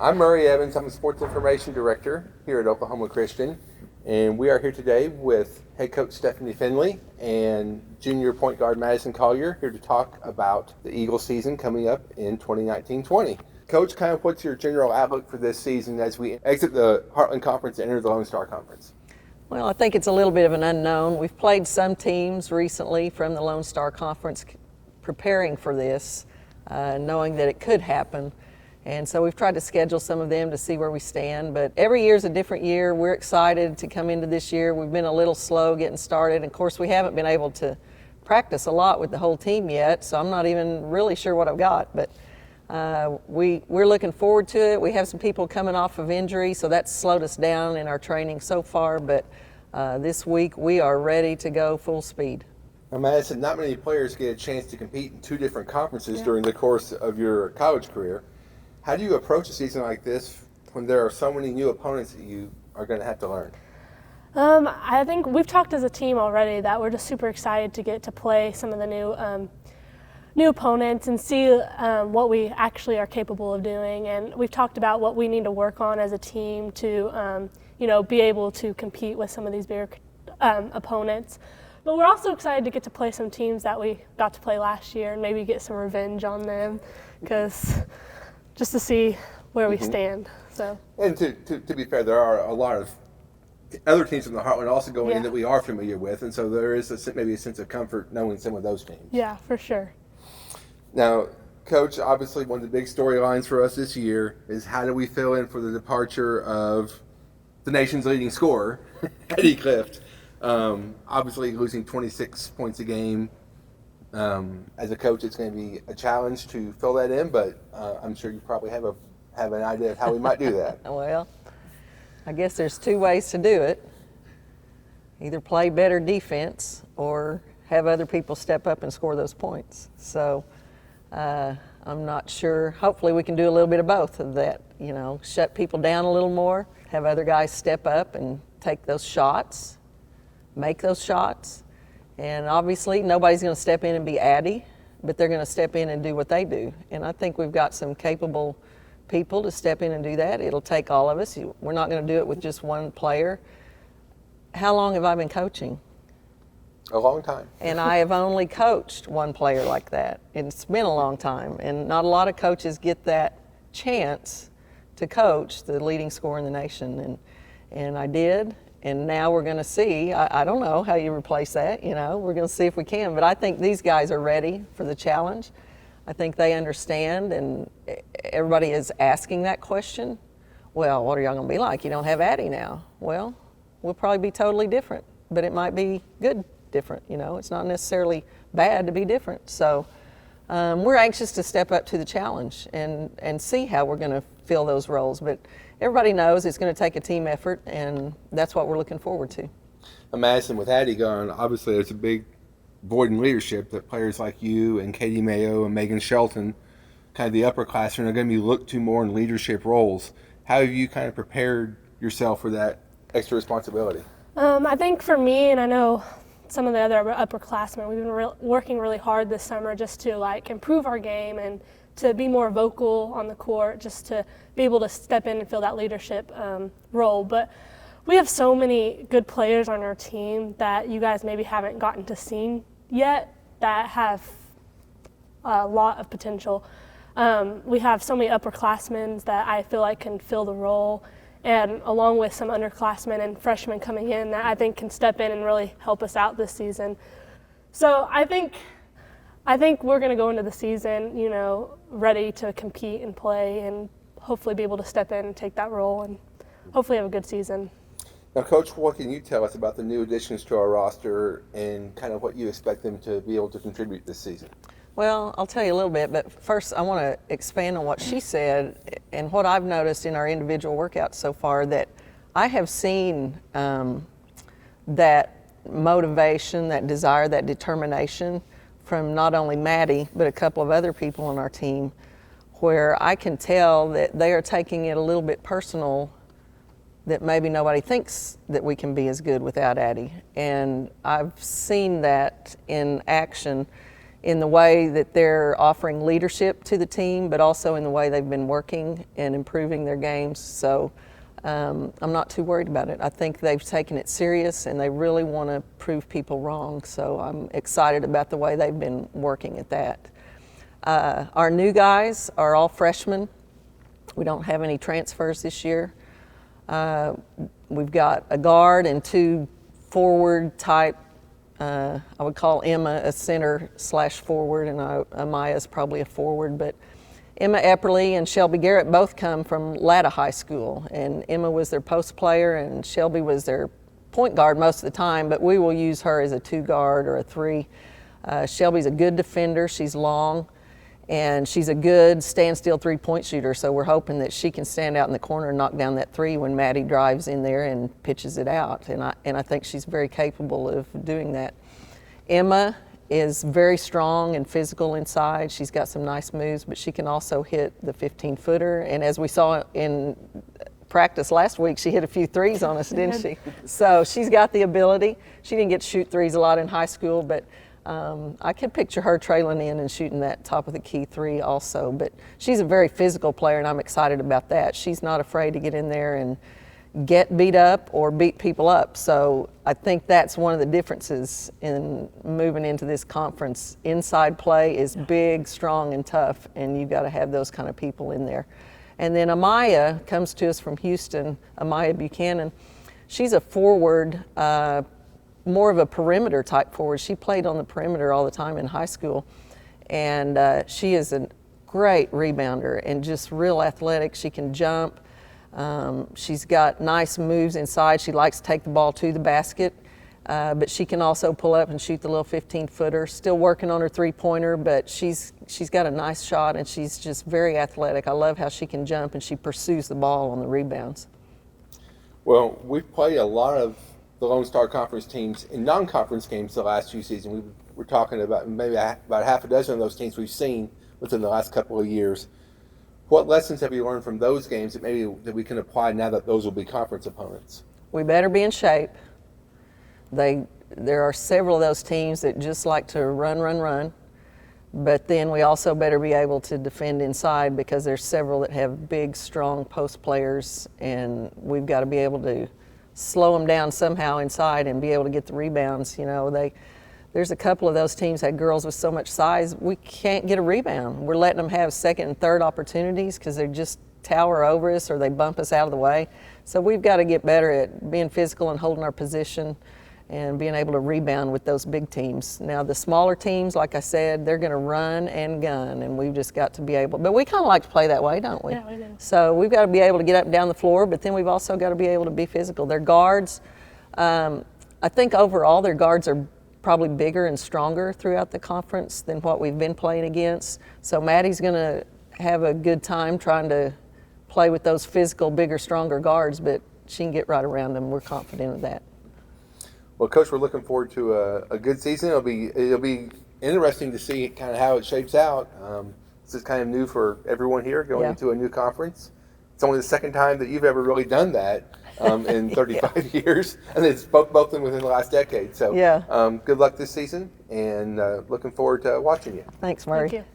I'm Murray Evans. I'm the Sports Information Director here at Oklahoma Christian, and we are here today with head coach Stephanie Finley and junior point guard Madison Collier here to talk about the Eagles season coming up in 2019-20. Coach, kind of what's your general outlook for this season as we exit the Heartland Conference and enter the Lone Star Conference? Well, I think it's a little bit of an unknown. We've played some teams recently from the Lone Star Conference preparing for this, knowing that it could happen. And so we've tried to schedule some of them to see where we stand. But every year is a different year. We're excited to come into this year. We've been a little slow getting started. And of course, we haven't been able to practice a lot with the whole team yet, so I'm not even really sure what I've got. But we're looking forward to it. We have some people coming off of injury, so that's slowed us down in our training so far. But this week, we are ready to go full speed. Now, Madison, not many players get a chance to compete in two different conferences during the course of your college career. How do you approach a season like this when there are so many new opponents that you are going to have to learn? I think we've talked as a team already that we're just super excited to get to play some of the new opponents and see what we actually are capable of doing. And we've talked about what we need to work on as a team to be able to compete with some of these bigger opponents. But we're also excited to get to play some teams that we got to play last year and maybe get some revenge on them, because just to see where we stand. So. And to be fair, there are a lot of other teams in the Heartland also going in that we are familiar with, and so there is maybe a sense of comfort knowing some of those teams. Yeah, for sure. Now, Coach, obviously one of the big storylines for us this year is how do we fill in for the departure of the nation's leading scorer, Eddy Clift. Obviously losing 26 points a game. As a coach, it's going to be a challenge to fill that in, but I'm sure you probably have an idea of how we might do that. Well, I guess there's two ways to do it. Either play better defense or have other people step up and score those points. So I'm not sure. Hopefully we can do a little bit of both of that. Shut people down a little more, have other guys step up and take those shots, make those shots. And obviously, nobody's going to step in and be Eddy, but they're going to step in and do what they do. And I think we've got some capable people to step in and do that. It'll take all of us. We're not going to do it with just one player. How long have I been coaching? A long time. And I have only coached one player like that. It's been a long time. And not a lot of coaches get that chance to coach the leading scorer in the nation. And I did. And now we're going to see, I don't know how you replace that, we're going to see if we can. But I think these guys are ready for the challenge. I think they understand, and everybody is asking that question. Well, what are y'all going to be like? You don't have Eddy now. Well, we'll probably be totally different, but it might be good different, It's not necessarily bad to be different. So we're anxious to step up to the challenge and see how we're going to fill those roles. But everybody knows it's going to take a team effort, and that's what we're looking forward to. Madison, with Eddy gone, obviously there's a big void in leadership that players like you and Katie Mayo and Megan Shelton, kind of the upperclassmen, are going to be looked to more in leadership roles. How have you kind of prepared yourself for that extra responsibility? I think for me, and I know some of the other upperclassmen, we've been working really hard this summer just to improve our game and to be more vocal on the court, just to be able to step in and fill that leadership role. But we have so many good players on our team that you guys maybe haven't gotten to see yet that have a lot of potential. We have so many upperclassmen that I feel like can fill the role, and along with some underclassmen and freshmen coming in that I think can step in and really help us out this season. So I think we're going to go into the season, ready to compete and play and hopefully be able to step in and take that role and hopefully have a good season. Now, Coach, what can you tell us about the new additions to our roster and kind of what you expect them to be able to contribute this season? Well, I'll tell you a little bit, but first I want to expand on what she said and what I've noticed in our individual workouts so far, that I have seen that motivation, that desire, that determination from not only Maddie, but a couple of other people on our team, where I can tell that they are taking it a little bit personal, that maybe nobody thinks that we can be as good without Eddy. And I've seen that in action in the way that they're offering leadership to the team, but also in the way they've been working and improving their games. So I'm not too worried about it. I think they've taken it serious and they really want to prove people wrong. So I'm excited about the way they've been working at that. Our new guys are all freshmen. We don't have any transfers this year. We've got a guard and two forward type. I would call Emma a center/forward, and Amaya is probably a forward. But Emma Epperly and Shelby Garrett both come from Latta High School, and Emma was their post player, and Shelby was their point guard most of the time. But we will use her as a 2 guard or a 3. Shelby's a good defender. She's long. And she's a good standstill 3-point shooter, so we're hoping that she can stand out in the corner and knock down that 3 when Maddie drives in there and pitches it out. And I think she's very capable of doing that. Emma is very strong and physical inside. She's got some nice moves, but she can also hit the 15-footer. And as we saw in practice last week, she hit a few threes on us, didn't she? So she's got the ability. She didn't get to shoot threes a lot in high school, but I could picture her trailing in and shooting that top of the key 3 also. But she's a very physical player, and I'm excited about that. She's not afraid to get in there and get beat up or beat people up. So I think that's one of the differences in moving into this conference. Inside play is big, strong, and tough, and you've got to have those kind of people in there. And then Amaya comes to us from Houston, Amaya Buchanan. She's a forward, more of a perimeter type forward. She played on the perimeter all the time in high school, and she is a great rebounder and just real athletic. She can jump. She's got nice moves inside. She likes to take the ball to the basket, but she can also pull up and shoot the little 15-footer. Still working on her 3-pointer, but she's got a nice shot, and she's just very athletic. I love how she can jump and she pursues the ball on the rebounds. Well, we've played a lot of the Lone Star Conference teams in non-conference games the last few seasons. We're talking about maybe about half a dozen of those teams we've seen within the last couple of years. What lessons have you learned from those games that that we can apply now that those will be conference opponents? We better be in shape. There are several of those teams that just like to run, but then we also better be able to defend inside, because there's several that have big, strong post players, and we've got to be able to slow them down somehow inside and be able to get the rebounds. You know, there's a couple of those teams had girls with so much size, we can't get a rebound. We're letting them have second and third opportunities because they just tower over us or they bump us out of the way. So we've got to get better at being physical and holding our position and being able to rebound with those big teams. Now the smaller teams, like I said, they're going to run and gun, and we've just got to be able, but we kind of like to play that way, don't we? Yeah, we do. So we've got to be able to get up and down the floor, but then we've also got to be able to be physical. Their guards, I think overall their guards are probably bigger and stronger throughout the conference than what we've been playing against. So Maddie's going to have a good time trying to play with those physical, bigger, stronger guards, but she can get right around them. We're confident of that. Well, Coach, we're looking forward to a good season. It'll be interesting to see kind of how it shapes out. This is kind of new for everyone here going into a new conference. It's only the second time that you've ever really done that in 35 years, and it's both of them within the last decade. So good luck this season, and looking forward to watching you. Thanks, Murray. Thank you.